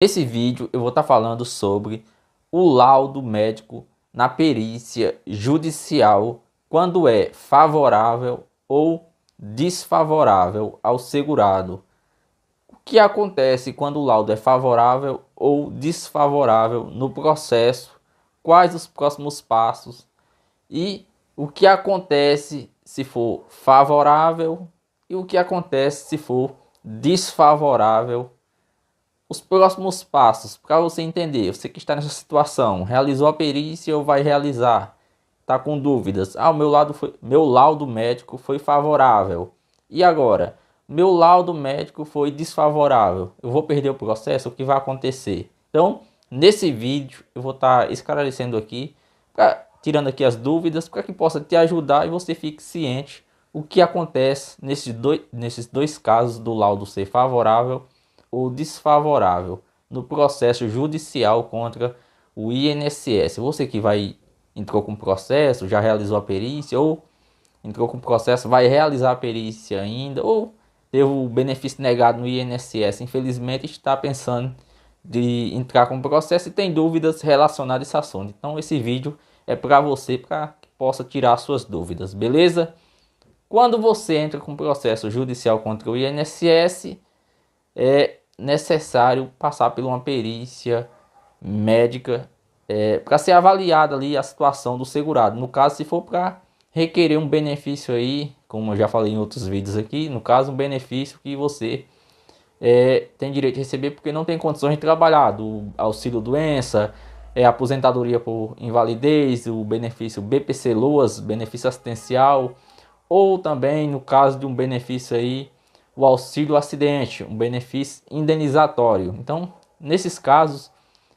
Nesse vídeo eu vou estar falando sobre o laudo médico na perícia judicial quando é favorável ou desfavorável ao segurado. O que acontece quando o laudo é favorável ou desfavorável no processo? Quais os próximos passos? E o que acontece se for favorável e o que acontece se for desfavorável? Os próximos passos, para você entender, você que está nessa situação, realizou a perícia ou vai realizar, está com dúvidas. Meu laudo médico foi favorável. E agora? Meu laudo médico foi desfavorável. Eu vou perder o processo? O que vai acontecer? Então, nesse vídeo, eu vou estar esclarecendo aqui, tirando aqui as dúvidas, para que possa te ajudar e você fique ciente o que acontece nesses dois casos do laudo ser favorável ou desfavorável no processo judicial contra o INSS. Você que entrou com processo, já realizou a perícia, ou entrou com processo, vai realizar a perícia ainda, ou teve o benefício negado no INSS, infelizmente está pensando de entrar com processo e tem dúvidas relacionadas a esse assunto. Então esse vídeo é para você, para que possa tirar suas dúvidas, beleza? Quando você entra com processo judicial contra o INSS, é necessário passar por uma perícia médica para ser avaliada ali a situação do segurado. No caso, se for para requerer um benefício aí, como eu já falei em outros vídeos aqui, no caso, um benefício que você tem direito de receber porque não tem condições de trabalhar, do auxílio doença, aposentadoria por invalidez, o benefício BPC-Loas, benefício assistencial, ou também no caso de um benefício aí, o auxílio acidente, um benefício indenizatório. Então, nesses casos,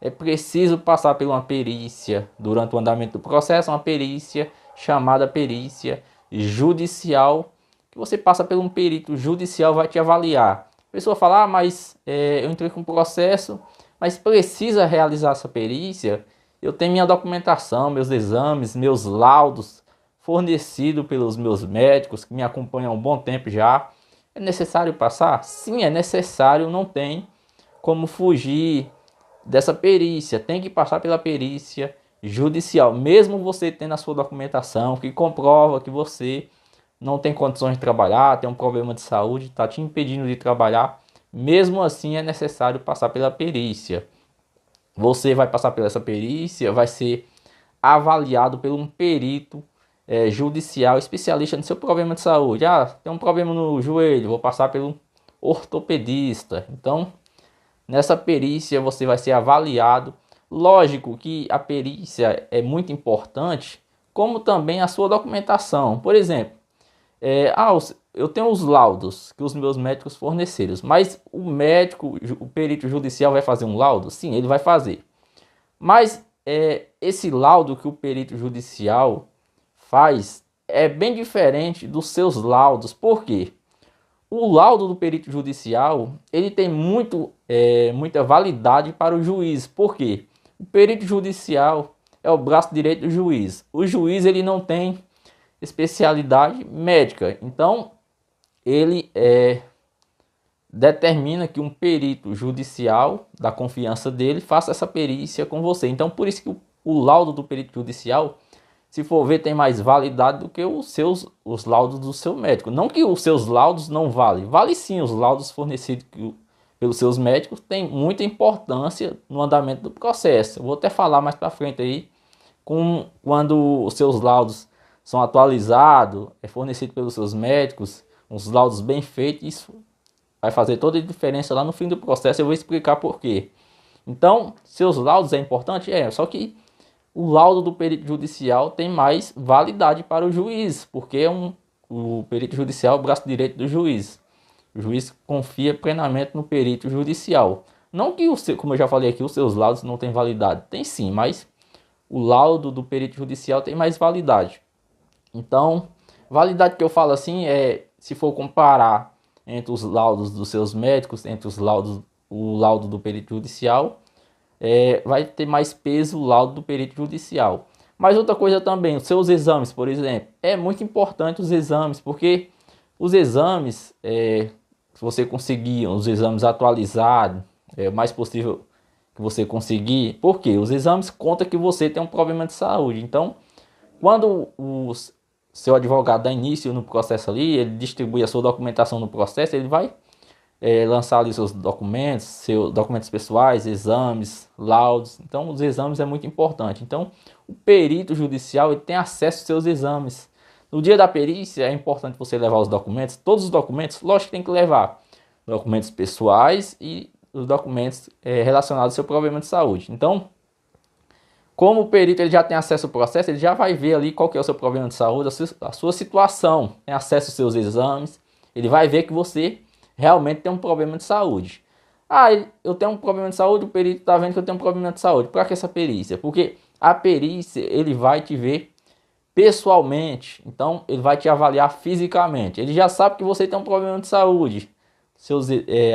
é preciso passar por uma perícia durante o andamento do processo, uma perícia chamada perícia judicial, que você passa por um perito judicial, vai te avaliar. A pessoa fala, mas eu entrei com processo, mas precisa realizar essa perícia, eu tenho minha documentação, meus exames, meus laudos fornecidos pelos meus médicos que me acompanham há um bom tempo já. É necessário passar? Sim, é necessário, não tem como fugir dessa perícia, tem que passar pela perícia judicial, mesmo você tendo a sua documentação que comprova que você não tem condições de trabalhar, tem um problema de saúde, está te impedindo de trabalhar, mesmo assim é necessário passar pela perícia. Você vai passar por essa perícia, vai ser avaliado por um perito judicial especialista no seu problema de saúde. Tem um problema no joelho, vou passar pelo ortopedista. Então, nessa perícia você vai ser avaliado. Lógico que a perícia é muito importante, como também a sua documentação. Por exemplo, eu tenho os laudos que os meus médicos forneceram, mas o perito judicial vai fazer um laudo? Sim, ele vai fazer. Mas esse laudo que o perito judicial faz é bem diferente dos seus laudos. Por quê? O laudo do perito judicial ele tem muita validade para o juiz. Por quê? O perito judicial é o braço direito do juiz. O juiz ele não tem especialidade médica. Então, ele determina que um perito judicial da confiança dele faça essa perícia com você. Então, por isso que o laudo do perito judicial, se for ver, tem mais validade do que os laudos do seu médico. Não que os seus laudos não valem. Vale sim, os laudos fornecidos pelos seus médicos têm muita importância no andamento do processo. Eu vou até falar mais para frente aí, quando os seus laudos são atualizados, fornecido pelos seus médicos, uns laudos bem feitos, isso vai fazer toda a diferença lá no fim do processo. Eu vou explicar por quê. Então, seus laudos é importante? Só que o laudo do perito judicial tem mais validade para o juiz, porque o perito judicial é o braço direito do juiz. O juiz confia plenamente no perito judicial. Não que, como eu já falei aqui, os seus laudos não têm validade. Tem sim, mas o laudo do perito judicial tem mais validade. Então, validade que eu falo assim se for comparar entre os laudos dos seus médicos, entre o laudo do perito judicial, vai ter mais peso o laudo do perito judicial. Mas outra coisa também, os seus exames, por exemplo, é muito importante os exames, porque os exames, se você conseguir os exames atualizados, o mais possível que você conseguir, porque os exames contam que você tem um problema de saúde. Então, quando o seu advogado dá início no processo ali, ele distribui a sua documentação no processo, ele vai lançar ali seus documentos pessoais, exames, laudos. Então, os exames é muito importante. Então, o perito judicial ele tem acesso aos seus exames. No dia da perícia, é importante você levar os documentos, todos os documentos, lógico que tem que levar documentos pessoais e os documentos relacionados ao seu problema de saúde. Então, como o perito ele já tem acesso ao processo, ele já vai ver ali qual que é o seu problema de saúde, a sua situação, tem acesso aos seus exames, ele vai ver que você realmente tem um problema de saúde. Ah, eu tenho um problema de saúde, o perito está vendo que eu tenho um problema de saúde. Para que essa perícia? Porque a perícia ele vai te ver pessoalmente, então ele vai te avaliar fisicamente. Ele já sabe que você tem um problema de saúde,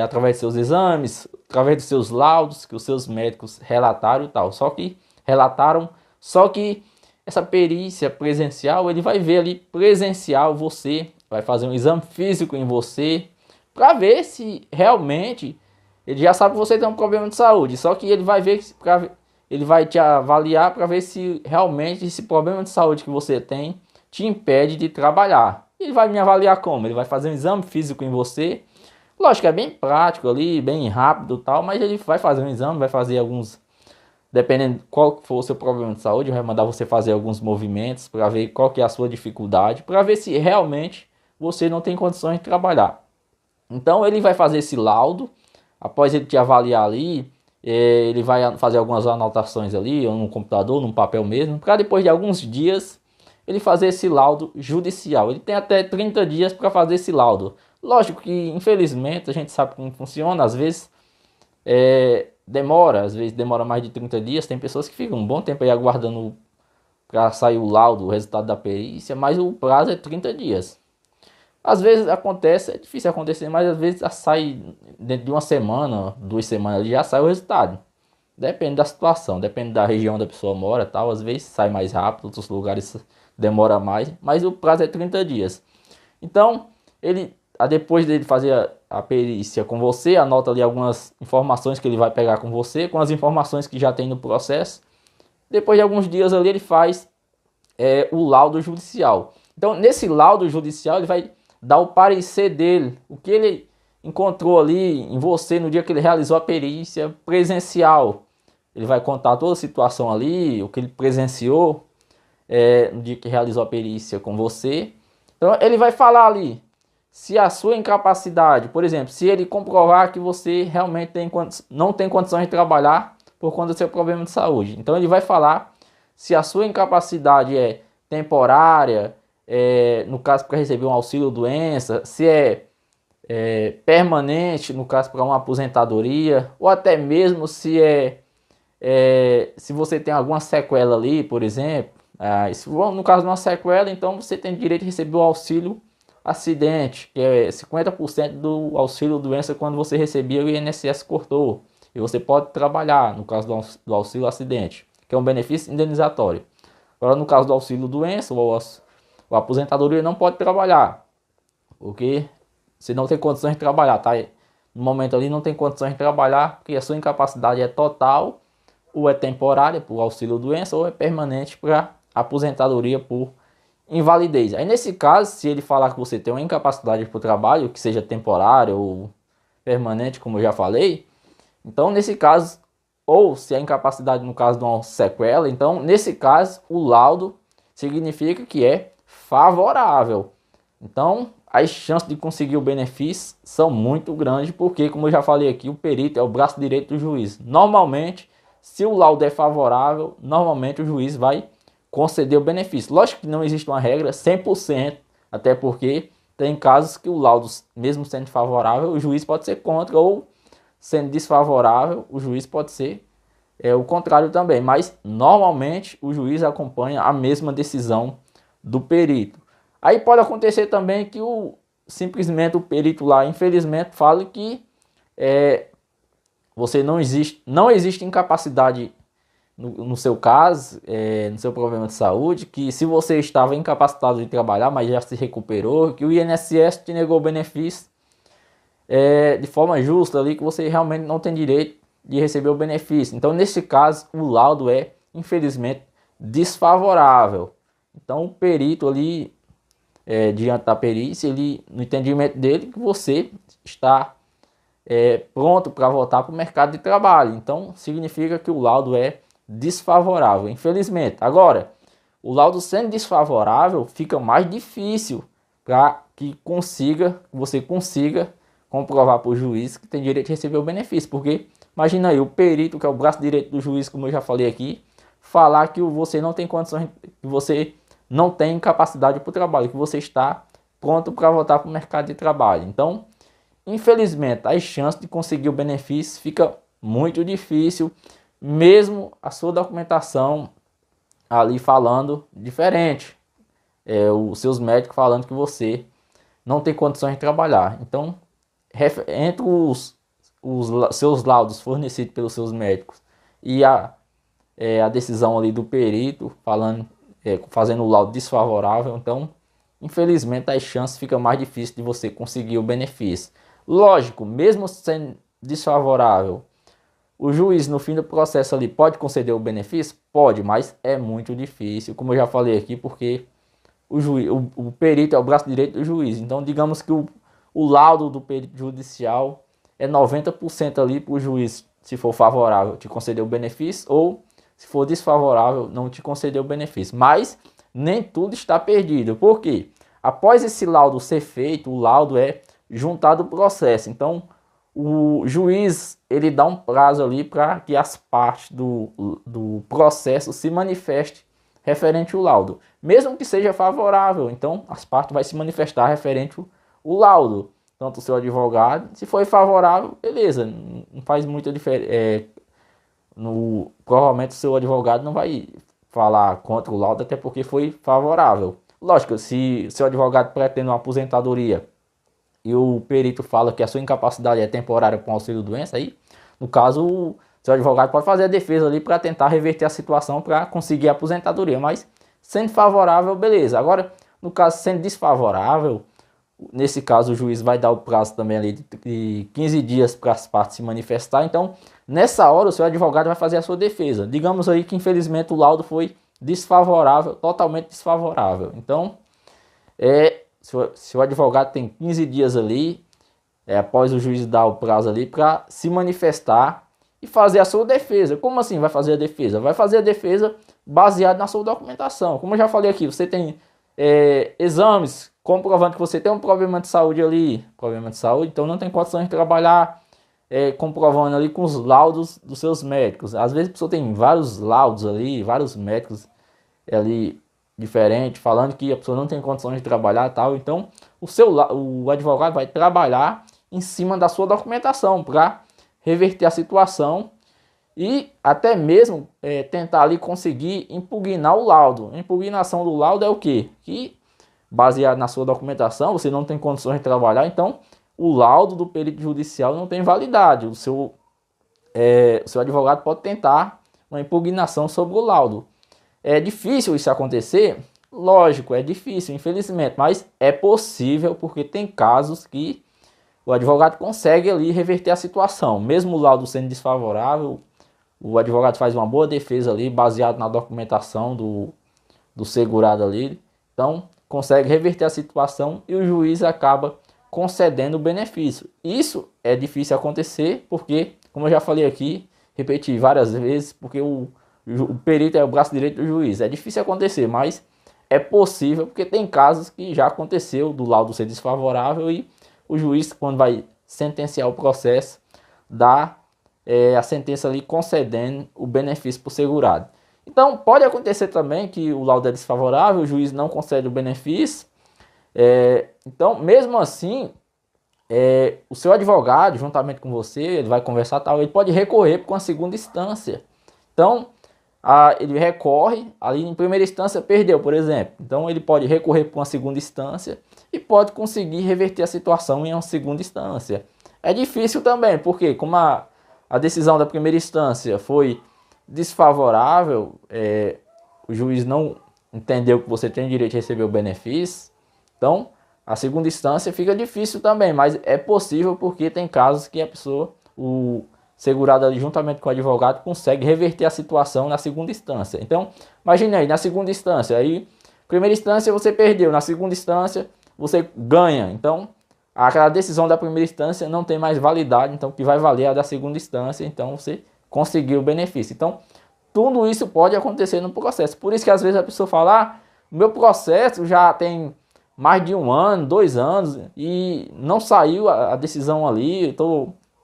através de seus exames, através dos seus laudos que os seus médicos relataram e tal. Só que essa perícia presencial, ele vai ver ali presencial você, vai fazer um exame físico em você, para ver se realmente ele já sabe que você tem um problema de saúde. Só que ele vai ver, ele vai te avaliar para ver se realmente esse problema de saúde que você tem te impede de trabalhar. Ele vai me avaliar como? Ele vai fazer um exame físico em você. Lógico que é bem prático ali, bem rápido e tal, mas ele vai fazer um exame, vai fazer alguns, dependendo qual for o seu problema de saúde, vai mandar você fazer alguns movimentos para ver qual que é a sua dificuldade, para ver se realmente você não tem condições de trabalhar. Então ele vai fazer esse laudo, após ele te avaliar ali, ele vai fazer algumas anotações ali, ou no computador, num papel mesmo, para depois de alguns dias ele fazer esse laudo judicial. Ele tem até 30 dias para fazer esse laudo. Lógico que, infelizmente, a gente sabe como funciona, às vezes demora mais de 30 dias, tem pessoas que ficam um bom tempo aí aguardando para sair o laudo, o resultado da perícia, mas o prazo é 30 dias. Às vezes acontece, é difícil acontecer, mas às vezes já sai dentro de uma semana, 2 semanas, já sai o resultado. Depende da situação, depende da região onde a pessoa mora, tal. Às vezes sai mais rápido, outros lugares demora mais, mas o prazo é 30 dias. Então, depois dele fazer a perícia com você, anota ali algumas informações que ele vai pegar com você, com as informações que já tem no processo. Depois de alguns dias ali, ele faz o laudo judicial. Então, nesse laudo judicial, ele vai dar o parecer dele, o que ele encontrou ali em você no dia que ele realizou a perícia presencial. Ele vai contar toda a situação ali, o que ele presenciou no dia que realizou a perícia com você. Então ele vai falar ali se a sua incapacidade, por exemplo, se ele comprovar que você realmente não tem condições de trabalhar por conta do seu problema de saúde. Então ele vai falar se a sua incapacidade é temporária, no caso para receber um auxílio-doença, se é permanente, no caso para uma aposentadoria, ou até mesmo se você tem alguma sequela ali, por exemplo. No caso de uma sequela, então você tem direito de receber o auxílio acidente, que é 50% do auxílio doença quando você recebia, o INSS cortou. E você pode trabalhar, no caso do auxílio acidente, que é um benefício indenizatório. Agora, no caso do auxílio doença, o aposentadoria não pode trabalhar, porque você não tem condições de trabalhar, tá? No momento ali não tem condições de trabalhar, porque a sua incapacidade é total, ou é temporária por auxílio doença, ou é permanente para aposentadoria por invalidez. Aí nesse caso, se ele falar que você tem uma incapacidade para o trabalho, que seja temporária ou permanente, como eu já falei, então nesse caso, ou se a incapacidade no caso de uma sequela, então nesse caso o laudo significa que é favorável. Então as chances de conseguir o benefício são muito grandes, porque como eu já falei aqui, o perito é o braço direito do juiz. Normalmente, se o laudo é favorável, normalmente o juiz vai conceder o benefício. Lógico que não existe uma regra 100%, até porque tem casos que o laudo, mesmo sendo favorável, o juiz pode ser contra, ou sendo desfavorável, o juiz pode ser o contrário também. Mas normalmente o juiz acompanha a mesma decisão do perito. Aí pode acontecer também que simplesmente o perito lá, infelizmente, fale que não existe incapacidade no seu caso, no seu problema de saúde, que se você estava incapacitado de trabalhar, mas já se recuperou, que o INSS te negou o benefício de forma justa ali que você realmente não tem direito de receber o benefício. Então, nesse caso, o laudo é, infelizmente, desfavorável. Então, o perito ali, diante da perícia, ele, no entendimento dele, que você está pronto para voltar para o mercado de trabalho. Então, significa que o laudo é desfavorável, infelizmente. Agora, o laudo sendo desfavorável, fica mais difícil para que você consiga comprovar para o juiz que tem direito de receber o benefício. Porque, imagina aí, o perito, que é o braço direito do juiz, como eu já falei aqui, falar que você não tem condições, que você não tem capacidade para o trabalho, que você está pronto para voltar para o mercado de trabalho. Então, infelizmente, as chances de conseguir o benefício fica muito difícil, mesmo a sua documentação ali falando diferente. Os seus médicos falando que você não tem condições de trabalhar. Então, entre os seus laudos fornecidos pelos seus médicos e a decisão ali do perito falando, fazendo o laudo desfavorável, então, infelizmente, as chances ficam mais difíceis de você conseguir o benefício. Lógico, mesmo sendo desfavorável, o juiz no fim do processo ali pode conceder o benefício? Pode, mas é muito difícil, como eu já falei aqui, porque o perito é o braço direito do juiz. Então, digamos que o laudo do perito judicial é 90% ali para o juiz, se for favorável, te conceder o benefício, ou se for desfavorável, não te conceder o benefício. Mas nem tudo está perdido. Por quê? Após esse laudo ser feito, o laudo é juntado ao processo. Então, o juiz ele dá um prazo ali para que as partes do processo se manifestem referente ao laudo, mesmo que seja favorável. Então, as partes vão se manifestar referente ao laudo, tanto o seu advogado, se for favorável, beleza, não faz muita diferença. Provavelmente o seu advogado não vai falar contra o laudo, até porque foi favorável. Lógico, se o seu advogado pretende uma aposentadoria e o perito fala que a sua incapacidade é temporária com auxílio-doença, aí, no caso, o seu advogado pode fazer a defesa ali para tentar reverter a situação para conseguir a aposentadoria, mas sendo favorável, beleza. Agora, no caso sendo desfavorável, nesse caso o juiz vai dar o prazo também ali de 15 dias para as partes se manifestar. Então, nessa hora, o seu advogado vai fazer a sua defesa. Digamos aí que infelizmente o laudo foi desfavorável, totalmente desfavorável. Então, se o advogado tem 15 dias ali, após o juiz dar o prazo ali, para se manifestar e fazer a sua defesa. Como assim vai fazer a defesa? Vai fazer a defesa baseado na sua documentação. Como eu já falei aqui, você tem exames comprovando que você tem um problema de saúde ali, então não tem condições de trabalhar, comprovando ali com os laudos dos seus médicos. Às vezes a pessoa tem vários laudos ali, vários médicos ali diferente, falando que a pessoa não tem condições de trabalhar e tal. Então, o advogado vai trabalhar em cima da sua documentação para reverter a situação e até mesmo tentar ali conseguir impugnar o laudo. A impugnação do laudo é o quê? Que, baseado na sua documentação, você não tem condições de trabalhar, então o laudo do perito judicial não tem validade. O seu advogado pode tentar uma impugnação sobre o laudo. É difícil isso acontecer? Lógico, é difícil, infelizmente, mas é possível porque tem casos que o advogado consegue ali reverter a situação. Mesmo o laudo sendo desfavorável, o advogado faz uma boa defesa ali, baseado na documentação do segurado ali. Então, consegue reverter a situação e o juiz acaba concedendo o benefício. Isso é difícil acontecer porque, como eu já falei aqui, repeti várias vezes, porque o perito é o braço direito do juiz. É difícil acontecer, mas é possível, porque tem casos que já aconteceu do laudo ser desfavorável e o juiz, quando vai sentenciar o processo, dá a sentença ali concedendo o benefício para o segurado. Então, pode acontecer também que o laudo é desfavorável, o juiz não concede o benefício. Então, mesmo assim, o seu advogado, juntamente com você, ele vai conversar tal, ele pode recorrer para uma segunda instância. Então, ele recorre, ali em primeira instância perdeu, por exemplo. Então, ele pode recorrer para uma segunda instância e pode conseguir reverter a situação em uma segunda instância. É difícil também, porque como a decisão da primeira instância foi desfavorável, o juiz não entendeu que você tem direito de receber o benefício, então a segunda instância fica difícil também, mas é possível porque tem casos que a pessoa, o segurado ali juntamente com o advogado, consegue reverter a situação na segunda instância. Então, imagine aí, na segunda instância, aí, primeira instância você perdeu, na segunda instância você ganha. Então, aquela decisão da primeira instância não tem mais validade, então o que vai valer é a da segunda instância, então você conseguiu o benefício. Então, tudo isso pode acontecer no processo. Por isso que às vezes a pessoa fala, ah, meu processo já tem mais de 1 ano, 2 anos, e não saiu a decisão ali,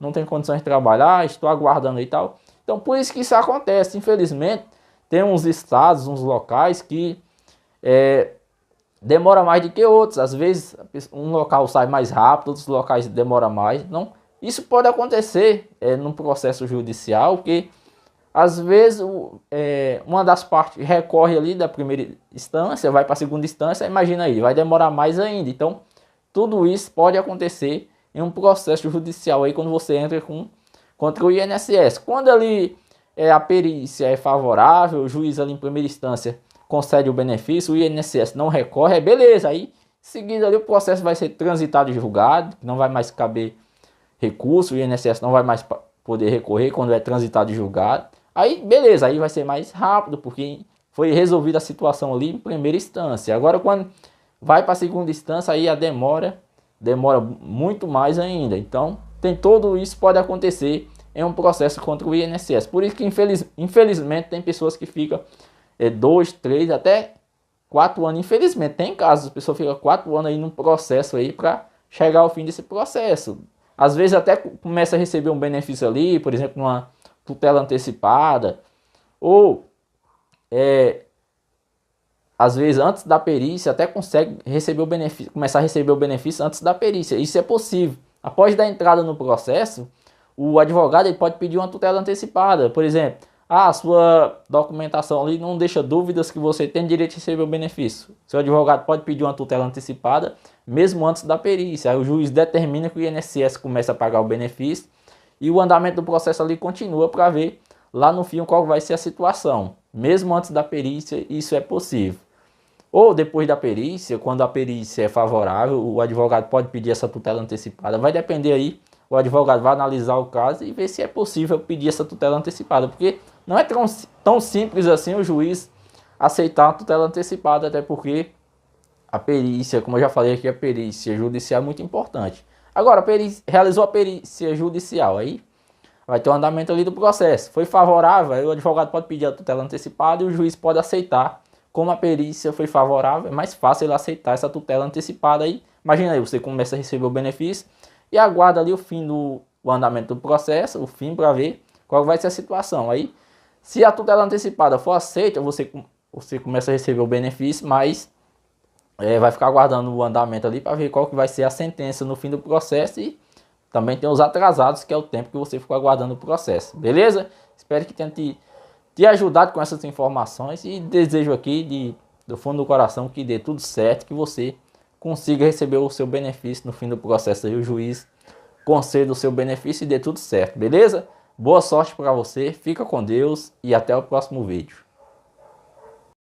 não tenho condições de trabalhar, estou aguardando e tal. Então, por isso que isso acontece. Infelizmente, tem uns estados, uns locais que demora mais do que outros. Às vezes, um local sai mais rápido, outros locais demora mais. Então, isso pode acontecer num processo judicial, que às vezes uma das partes recorre ali da primeira instância, vai para a segunda instância, imagina aí, vai demorar mais ainda. Então, tudo isso pode acontecer em um processo judicial aí quando você entra contra o INSS. Quando ali a perícia é favorável, o juiz ali em primeira instância concede o benefício, o INSS não recorre, beleza. Aí, em seguida ali o processo vai ser transitado e julgado, não vai mais caber recurso, o INSS não vai mais poder recorrer quando é transitado e julgado. Aí, beleza, aí vai ser mais rápido, porque foi resolvida a situação ali em primeira instância. Agora, quando vai para a segunda instância, aí a demora muito mais ainda. Então, tudo isso pode acontecer em um processo contra o INSS. Por isso que, infelizmente, tem pessoas que ficam 2, 3, até 4 anos. Infelizmente, tem casos, a pessoa fica 4 anos aí num processo aí para chegar ao fim desse processo. Às vezes até começa a receber um benefício ali, por exemplo, numa tutela antecipada, ou às vezes antes da perícia até consegue receber o benefício, começar a receber o benefício antes da perícia. Isso é possível. Após dar entrada no processo, o advogado ele pode pedir uma tutela antecipada. Por exemplo, a sua documentação ali não deixa dúvidas que você tem direito de receber o benefício. Seu advogado pode pedir uma tutela antecipada mesmo antes da perícia. Aí o juiz determina que o INSS começa a pagar o benefício e o andamento do processo ali continua para ver lá no fim qual vai ser a situação. Mesmo antes da perícia, isso é possível. Ou depois da perícia, quando a perícia é favorável, o advogado pode pedir essa tutela antecipada. Vai depender aí, o advogado vai analisar o caso e ver se é possível pedir essa tutela antecipada. Porque não é tão simples assim o juiz aceitar uma tutela antecipada, até porque a perícia, como eu já falei aqui, a perícia judicial é muito importante. Agora, realizou a perícia judicial, aí vai ter um andamento ali do processo. Foi favorável, aí o advogado pode pedir a tutela antecipada e o juiz pode aceitar. Como a perícia foi favorável, é mais fácil ele aceitar essa tutela antecipada. Aí, imagina aí, você começa a receber o benefício e aguarda ali o fim do andamento do processo, o fim, para ver qual vai ser a situação. Aí, se a tutela antecipada for aceita, você começa a receber o benefício, mas vai ficar aguardando o andamento ali para ver qual que vai ser a sentença no fim do processo. E também tem os atrasados, que é o tempo que você ficou aguardando o processo. Beleza? Espero que tenha te ajudado com essas informações e desejo aqui do fundo do coração que dê tudo certo, que você consiga receber o seu benefício no fim do processo. Aí o juiz conceda o seu benefício e dê tudo certo. Beleza? Boa sorte para você, fica com Deus e até o próximo vídeo.